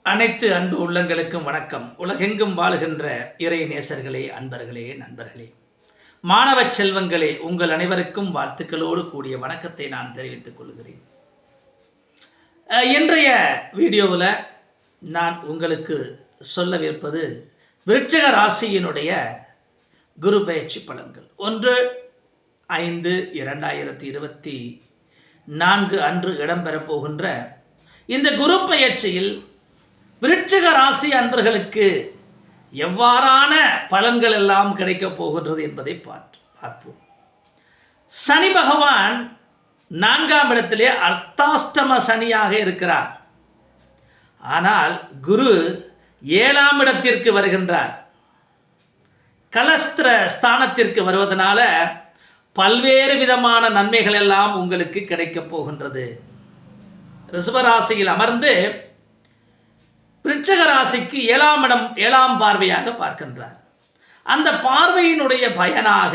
அனைத்து அன்பு உள்ளங்களுக்கும் வணக்கம். உலகெங்கும் வாழுகின்ற இறை நேசர்களே, அன்பர்களே, நண்பர்களே, மாணவ செல்வங்களே, உங்கள் அனைவருக்கும் வாழ்த்துக்களோடு கூடிய வணக்கத்தை நான் தெரிவித்துக் கொள்கிறேன். இன்றைய வீடியோவில் நான் உங்களுக்கு சொல்லவிருப்பது விருச்சிக ராசியினுடைய குரு பயிற்சி பலன்கள் 1/5/2024 அன்று இடம்பெறப் போகின்ற இந்த குரு பயிற்சியில் விருச்சிக ராசி அன்பர்களுக்கு எவ்வாறான பலன்கள் எல்லாம் கிடைக்கப் போகின்றது என்பதை பார்ப்போம். சனி பகவான் 4ஆம் இடத்திலே அர்த்தாஷ்டம சனியாக இருக்கிறார். ஆனால் குரு 7ஆம் இடத்திற்கு வருகின்றார். கலஸ்திர ஸ்தானத்திற்கு வருவதனால பல்வேறு விதமான நன்மைகள் எல்லாம் உங்களுக்கு கிடைக்கப் போகின்றது. ரிஷபராசியில் அமர்ந்து விருச்சிக ராசிக்கு 7ஆம் இடம் 7ஆம் பார்வையாக பார்க்கின்றார். அந்த பார்வையினுடைய பயனாக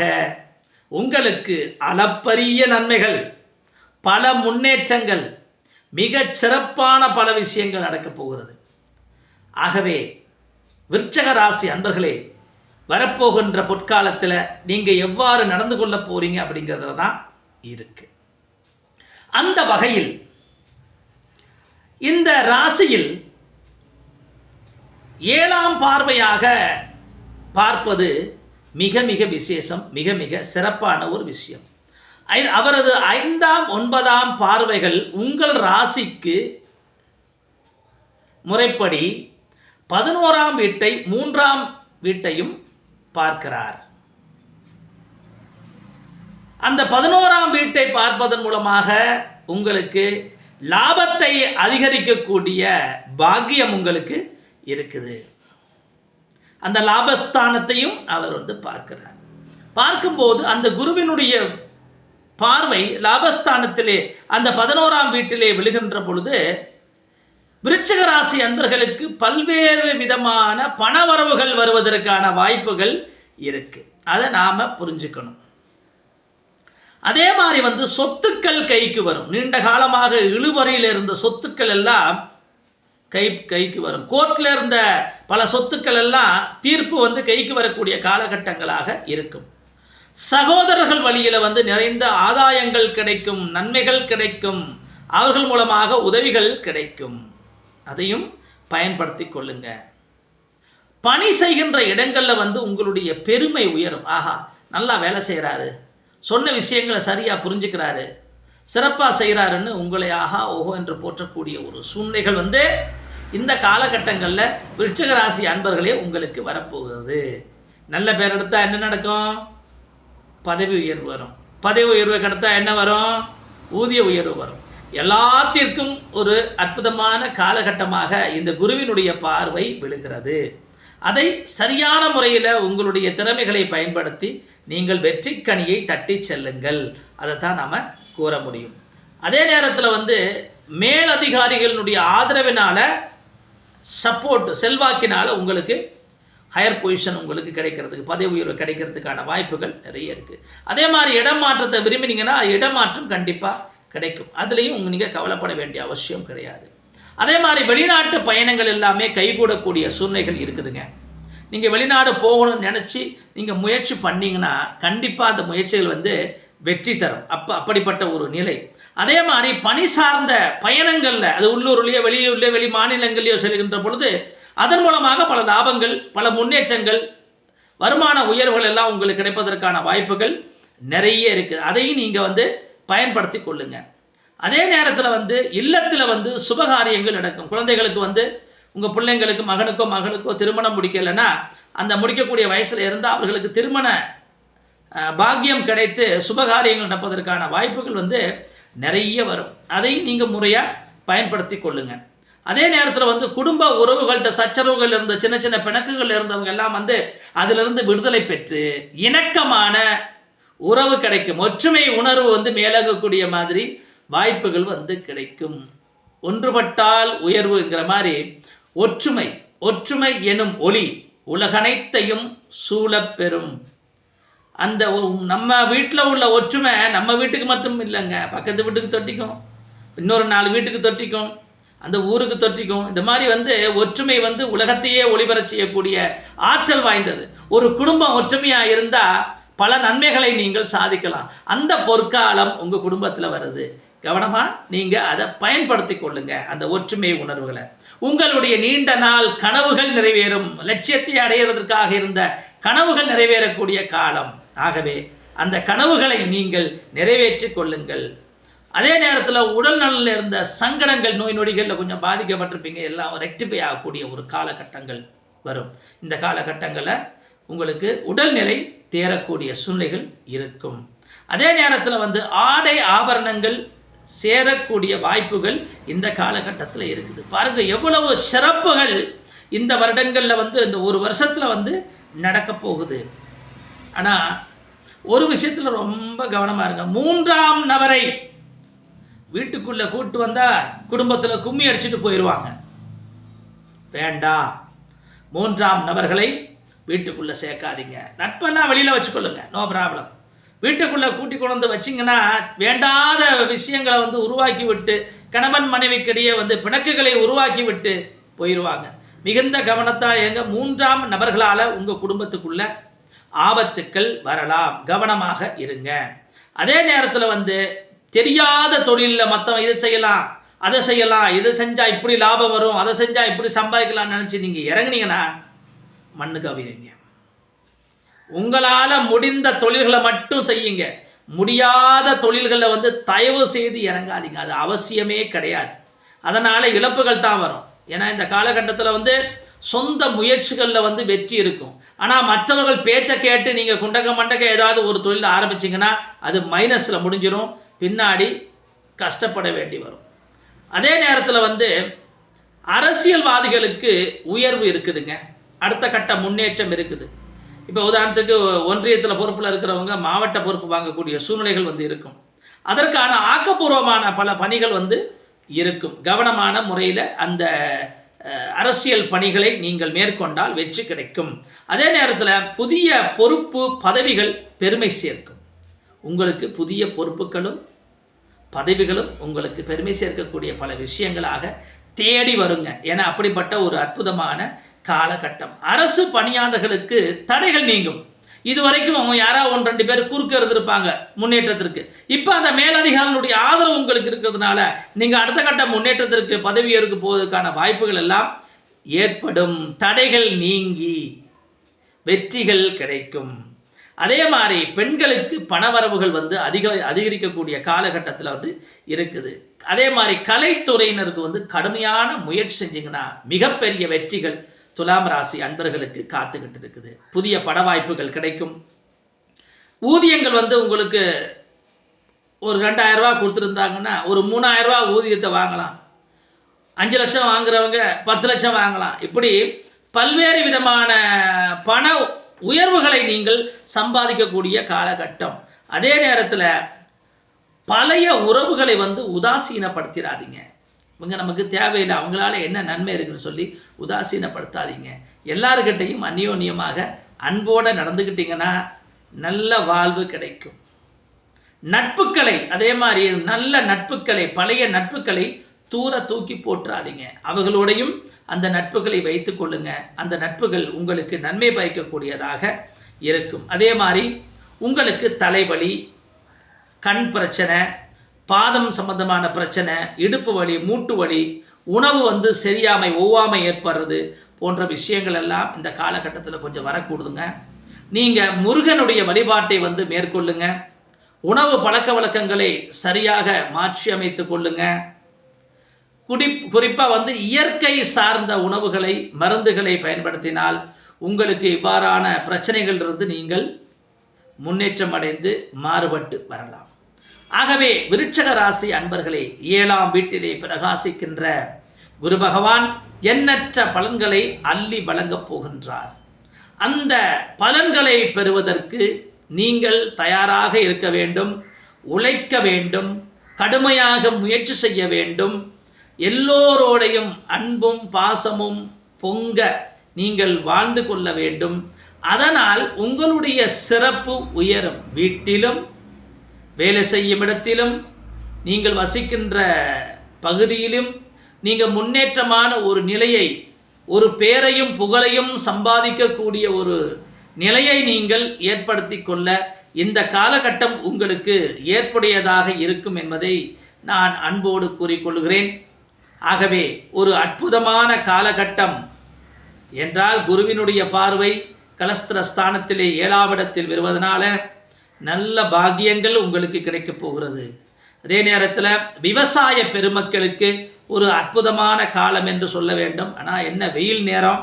உங்களுக்கு அளப்பரிய நன்மைகள், பல முன்னேற்றங்கள், மிக சிறப்பான பல விஷயங்கள் நடக்கப் போகிறது. ஆகவே விருச்சிக ராசி அன்பர்களே, வரப்போகின்ற பொற்காலத்தில் நீங்கள் எவ்வாறு நடந்து கொள்ள போறீங்க அப்படிங்கிறதுல தான் இருக்கு. அந்த வகையில் இந்த ராசியில் 7ஆம் பார்வையாக பார்ப்பது மிக மிக விசேஷம், மிக மிக சிறப்பான ஒரு விஷயம். அவரது 5ஆம் 9ஆம் பார்வைகள் உங்கள் ராசிக்கு முறைப்படி 11ஆம் வீட்டை 3ஆம் வீட்டையும் பார்க்கிறார். அந்த 11ஆம் வீட்டை பார்ப்பதன் மூலமாக உங்களுக்கு லாபத்தை அதிகரிக்கக்கூடிய பாக்கியம் உங்களுக்கு இருக்குது. அந்த லாபஸ்தானத்தையும் அவர் பார்க்கிறார். பார்க்கும்போது அந்த குருவினுடைய பார்வை லாபஸ்தானத்திலே அந்த 11ஆம் வீட்டிலே விழுகின்ற பொழுது விருச்சிக ராசி அன்பர்களுக்கு பல்வேறு விதமான பணவரவுகள் வருவதற்கான வாய்ப்புகள் இருக்கு. அதை நாம புரிஞ்சுக்கணும். அதே மாதிரி சொத்துக்கள் கைக்கு வரும். நீண்ட காலமாக இழுபறியில் இருந்த சொத்துக்கள் எல்லாம் கைக்கு வரும். கோர்ட்டில் இருந்த பல சொத்துக்கள் எல்லாம் தீர்ப்பு கைக்கு வரக்கூடிய காலகட்டங்களாக இருக்கும். சகோதரர்கள் வழியில் நிறைந்த ஆதாயங்கள் கிடைக்கும், நன்மைகள் கிடைக்கும், அவர்கள் மூலமாக உதவிகள் கிடைக்கும். அதையும் பயன்படுத்தி கொள்ளுங்க. பணி செய்கின்ற இடங்களில் உங்களுடைய பெருமை உயரும். ஆஹா, நல்லா வேலை செய்கிறாரு, சொன்ன விஷயங்களை சரியாக புரிஞ்சுக்கிறாரு, சிறப்பாக செய்கிறாருன்னு உங்களை ஆஹா ஓஹோ என்று போற்றக்கூடிய ஒரு சூழ்நிலைகள் இந்த காலகட்டங்களில் விருச்சிக ராசி அன்பர்களே உங்களுக்கு வரப்போகிறது. நல்ல பேர் எடுத்தால் என்ன நடக்கும்? பதவி உயர்வு வரும். பதவி உயர்வு கிடைத்தால் என்ன வரும்? ஊதிய உயர்வு வரும். எல்லாத்திற்கும் ஒரு அற்புதமான காலகட்டமாக இந்த குருவினுடைய பார்வை விழுகிறது. அதை சரியான முறையில் உங்களுடைய திறமைகளை பயன்படுத்தி நீங்கள் வெற்றி கனியை தட்டி செல்லுங்கள். அதை தான் நாம் கூற முடியும். அதே நேரத்தில் மேலதிகாரிகளினுடைய ஆதரவினால, சப்போர்ட், செல்வாக்கினால உங்களுக்கு ஹையர் பொசிஷன் உங்களுக்கு கிடைக்கிறதுக்கு, பதவி உயர்வு கிடைக்கிறதுக்கான வாய்ப்புகள் நிறைய இருக்குது. அதே மாதிரி இடமாற்றத்தை விரும்பினீங்கன்னா இடமாற்றம் கண்டிப்பாக கிடைக்கும். அதுலேயும் நீங்கள் கவலைப்பட வேண்டிய அவசியம் கிடையாது. அதே மாதிரி வெளிநாட்டு பயணங்கள் எல்லாமே கைகூடக்கூடிய சூழ்நிலைகள் இருக்குதுங்க. நீங்கள் வெளிநாடு போகணும்னு நினச்சி நீங்கள் முயற்சி பண்ணிங்கன்னா கண்டிப்பாக அந்த முயற்சிகள் வெற்றி தரும். அப்படிப்பட்ட ஒரு நிலை. அதே மாதிரி பணி சார்ந்த பயணங்களில், அது உள்ளூர்லேயோ வெளியூர்லேயோ வெளி மாநிலங்களையோ செல்கின்ற பொழுது அதன் மூலமாக பல லாபங்கள், பல முன்னேற்றங்கள், வருமான உயர்வுகள் எல்லாம் உங்களுக்கு கிடைப்பதற்கான வாய்ப்புகள் நிறைய இருக்குது. அதையும் நீங்கள் பயன்படுத்தி கொள்ளுங்க. அதே நேரத்தில் இல்லத்தில் சுபகாரியங்கள் நடக்கும். குழந்தைகளுக்கு உங்கள் பிள்ளைங்களுக்கு மகனுக்கோ திருமணம் முடிக்கலைன்னா அந்த முடிக்கக்கூடிய வயசில் இருந்தால் அவர்களுக்கு திருமண பாக்கியம் கிடைத்து சுபகாரியங்கள் நடப்பதற்கான வாய்ப்புகள் நிறைய வரும். அதையும் நீங்கள் முறையாக பயன்படுத்தி கொள்ளுங்க. அதே நேரத்தில் குடும்ப உறவுகள்கிட்ட சச்சரவுகள் இருந்த சின்ன சின்ன பிணக்குகள் இருந்தவங்க எல்லாம் அதிலிருந்து விடுதலை பெற்று இணக்கமான உறவு கிடைக்கும். ஒற்றுமை உணர்வு மேலகக்கூடிய மாதிரி வாய்ப்புகள் கிடைக்கும். ஒன்றுபட்டால் உயர்வுங்கிற மாதிரி ஒற்றுமை எனும் ஒளி உலகனைத்தையும் சூழப்பெறும். அந்த நம்ம வீட்டில் உள்ள ஒற்றுமை நம்ம வீட்டுக்கு மட்டும் இல்லைங்க, பக்கத்து வீட்டுக்கு தொட்டிக்கும், இன்னொரு 4 வீட்டுக்கு தொட்டிக்கும். அந்த ஊருக்கு தொற்றிக்கும். இந்த மாதிரி ஒற்றுமை உலகத்தையே ஒளிபரச் செய்யக்கூடிய ஆற்றல் வாய்ந்தது. ஒரு குடும்பம் ஒற்றுமையாக இருந்தால் பல நன்மைகளை நீங்கள் சாதிக்கலாம். அந்த பொற்காலம் உங்கள் குடும்பத்தில் வருது. கவனமாக நீங்கள் அதை பயன்படுத்தி கொள்ளுங்க. அந்த ஒற்றுமை உணர்வுகளை உங்களுடைய நீண்ட நாள் கனவுகள் நிறைவேறும். லட்சியத்தை அடையிறதற்காக இருந்த கனவுகள் நிறைவேறக்கூடிய காலம். ஆகவே அந்த கனவுகளை நீங்கள் நிறைவேற்றி கொள்ளுங்கள். அதே நேரத்தில் உடல் நலனில் இருந்த சங்கடங்கள், நோய் நொடிகளில் கொஞ்சம் பாதிக்கப்பட்டிருப்பீங்க, எல்லாம் ரெக்டிஃபை ஆகக்கூடிய ஒரு காலகட்டங்கள் வரும். இந்த காலகட்டங்களில் உங்களுக்கு உடல்நிலை தேரக்கூடிய சூழ்நிலைகள் இருக்கும். அதே நேரத்தில் ஆடை ஆபரணங்கள் சேரக்கூடிய வாய்ப்புகள் இந்த காலகட்டத்தில் இருக்குது. பாருங்கள் எவ்வளவு சிறப்புகள் இந்த வருடங்களில் இந்த ஒரு வருஷத்தில் நடக்க போகுது. ஆனால் ஒரு விஷயத்தில் ரொம்ப கவனமாக இருங்க. 3ஆம் நபரை வீட்டுக்குள்ளே கூட்டு வந்தால் குடும்பத்தில் கும்மி அடிச்சுட்டு போயிடுவாங்க. வேண்டாம், 3ஆம் நபர்களை வீட்டுக்குள்ளே சேர்க்காதீங்க. நட்பெல்லாம் வெளியில் வச்சுக்கொள்ளுங்க, நோ ப்ராப்ளம். வீட்டுக்குள்ளே கூட்டி கொண்டு வச்சிங்கன்னா வேண்டாத விஷயங்களை உருவாக்கி விட்டு கணவன் மனைவிக்கிடையே பிணக்குகளை உருவாக்கி விட்டு போயிடுவாங்க. மிகுந்த கவனத்தால் எங்க 3ஆம் நபர்களால் உங்கள் குடும்பத்துக்குள்ள ஆபத்துக்கள் வரலாம். கவனமாக இருங்க. அதே நேரத்தில் தெரியாத தொழிலில் மற்றவங்க இதை செய்யலாம், அதை செய்யலாம், இதை செஞ்சால் இப்படி லாபம் வரும், அதை செஞ்சால் இப்படி சம்பாதிக்கலாம்னு நினச்சி நீங்கள் இறங்குனீங்கன்னா மண்ணுக்கு அவிருங்க. உங்களால் முடிந்த தொழில்களை மட்டும் செய்யுங்க. முடியாத தொழில்களில் தயவு செய்து இறங்காதீங்க. அது அவசியமே கிடையாது. அதனால் இழப்புகள் தான் வரும். ஏன்னா இந்த காலகட்டத்தில் சொந்த முயற்சிகளில் வெற்றி இருக்கும். ஆனால் மற்றவர்கள் பேச்சை கேட்டு நீங்கள் குண்டக மண்டக ஏதாவது ஒரு தொழில் ஆரம்பிச்சிங்கன்னா அது மைனஸில் முடிஞ்சிடும். பின்னாடி கஷ்டப்பட வேண்டி வரும். அதே நேரத்தில் அரசியல்வாதிகளுக்கு உயர்வு இருக்குதுங்க. அடுத்த கட்ட முன்னேற்றம் இருக்குது. இப்போ உதாரணத்துக்கு ஒன்றியத்தில் பொறுப்பில் இருக்கிறவங்க மாவட்ட பொறுப்பு வாங்கக்கூடிய சூழ்நிலைகள் இருக்கும். அதற்கான ஆக்கப்பூர்வமான பல பணிகள் இருக்கும். கவனமான முறையில் அந்த அரசியல் பணிகளை நீங்கள் மேற்கொண்டால் வெற்றி கிடைக்கும். அதே நேரத்தில் புதிய பொறுப்பு பதவிகள் பெருமை சேர்க்கும். உங்களுக்கு புதிய பொறுப்புகளும் பதவிகளும் உங்களுக்கு பெருமை சேர்க்கக்கூடிய பல விஷயங்களாக தேடி வருங்க. ஏன்னா அப்படிப்பட்ட ஒரு அற்புதமான காலகட்டம். அரசு பணியாளர்களுக்கு தடைகள் நீங்கும். இதுவரைக்கும் யாராவது 1-2 பேர் குறுக்க இருந்திருப்பாங்க முன்னேற்றத்திற்கு. இப்போ அந்த மேலதிகாரிகளுடைய ஆதரவு உங்களுக்கு இருக்கிறதுனால நீங்கள் அடுத்த கட்ட முன்னேற்றத்திற்கு பதவி ஏற்க போவதற்கான வாய்ப்புகள் எல்லாம் ஏற்படும். தடைகள் நீங்கி வெற்றிகள் கிடைக்கும். அதே மாதிரி பெண்களுக்கு பணவரவுகள் அதிகரிக்கக்கூடிய காலகட்டத்தில் இருக்குது. அதே மாதிரி கலைத்துறையினருக்கு கடுமையான முயற்சி செஞ்சிங்கன்னா மிகப்பெரிய வெற்றிகள் துலாம் ராசி அன்பர்களுக்கு காத்துக்கிட்டு இருக்குது. புதிய பட வாய்ப்புகள் கிடைக்கும். ஊதியங்கள் உங்களுக்கு ஒரு 2000 ரூபா கொடுத்துருந்தாங்கன்னா ஒரு 3000 ரூபா ஊதியத்தை வாங்கலாம். 5 லட்சம் வாங்குறவங்க 10 லட்சம் வாங்கலாம். இப்படி பல்வேறு விதமான பண உயர்வுகளை நீங்கள் சம்பாதிக்கக்கூடிய காலகட்டம். அதே நேரத்தில் பழைய உறவுகளை உதாசீனப்படுத்திடாதீங்க. இவங்க நமக்கு தேவையில்லை, அவங்களால என்ன நன்மை இருக்குன்னு சொல்லி உதாசீனப்படுத்தாதீங்க. எல்லாருக்கிட்டையும் அந்யோன்யமாக அன்போடு நடந்துக்கிட்டிங்கன்னா நல்ல வாழ்வு கிடைக்கும். நட்புகளை அதே மாதிரி நல்ல நட்புகளை, பழைய நட்புகளை தூக்கி போட்டுறாதீங்க. அவர்களோடையும் அந்த நட்புகளை வைத்து கொள்ளுங்க. அந்த நட்புகள் உங்களுக்கு நன்மை பயக்கக்கூடியதாக இருக்கும். அதே மாதிரி உங்களுக்கு தலைவலி, கண் பிரச்சனை, பாதம் சம்பந்தமான பிரச்சனை, இடுப்பு வலி, மூட்டு வலி, உணவு சரியாமை ஒவ்வாமை ஏற்படுறது போன்ற விஷயங்கள் எல்லாம் இந்த காலகட்டத்தில் கொஞ்சம் வரக்கூடுதுங்க. நீங்கள் முருகனுடைய வழிபாட்டை மேற்கொள்ளுங்க. உணவு பழக்க வழக்கங்களை சரியாக மாற்றி அமைத்து கொள்ளுங்க. குறிப்பாக இயற்கை சார்ந்த உணவுகளை, மருந்துகளை பயன்படுத்தினால் உங்களுக்கு இவ்வாறான பிரச்சனைகளிலிருந்து நீங்கள் முன்னேற்றம் அடைந்து மாறுபட்டு வரலாம். ஆகவே விருட்சக ராசி அன்பர்களே, 7ஆம் வீட்டிலே பிரகாசிக்கின்ற குரு பகவான் எண்ணற்ற பலன்களை அள்ளி வழங்கப் போகின்றார். அந்த பலன்களை பெறுவதற்கு நீங்கள் தயாராக இருக்க வேண்டும், உழைக்க வேண்டும், கடுமையாக முயற்சி செய்ய வேண்டும். எல்லோரோடையும் அன்பும் பாசமும் பொங்க நீங்கள் வாழ்ந்து கொள்ள வேண்டும். அதனால் உங்களுடைய சிறப்பு உயரும். வீட்டிலும், வேலை செய்யும் இடத்திலும், நீங்கள் வசிக்கின்ற பகுதியிலும் நீங்கள் முன்னேற்றமான ஒரு நிலையை, ஒரு பேரையும் புகழையும் சம்பாதிக்கக்கூடிய ஒரு நிலையை நீங்கள் ஏற்படுத்தி கொள்ள இந்த காலகட்டம் உங்களுக்கு ஏற்புடையதாக இருக்கும் என்பதை நான் அன்போடு கூறிக்கொள்கிறேன். ஆகவே ஒரு அற்புதமான காலகட்டம் என்றால் குருவினுடைய பார்வை கலஸ்திர ஸ்தானத்திலே 7ஆம் இடத்தில் வருவதனால நல்ல பாக்கியங்கள் உங்களுக்கு கிடைக்கப் போகிறது. அதே நேரத்தில் விவசாய பெருமக்களுக்கு ஒரு அற்புதமான காலம் என்று சொல்ல வேண்டும். ஆனால் என்ன வெயில் நேரம்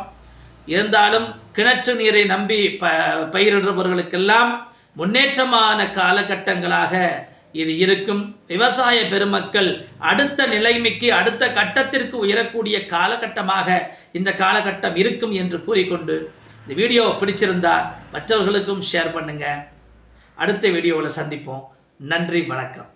இருந்தாலும் கிணற்று நீரை நம்பி பயிரிடுபவர்களுக்கெல்லாம் முன்னேற்றமான காலகட்டங்களாக இது இருக்கும். விவசாய பெருமக்கள் அடுத்த நிலைமைக்கு, அடுத்த கட்டத்திற்கு உயரக்கூடிய காலகட்டமாக இந்த காலகட்டம் இருக்கும் என்று கூறிக்கொண்டு இந்த வீடியோ பிடிச்சிருந்தா மற்றவர்களுக்கும் ஷேர் பண்ணுங்கள். அடுத்த வீடியோவில் சந்திப்போம். நன்றி, வணக்கம்.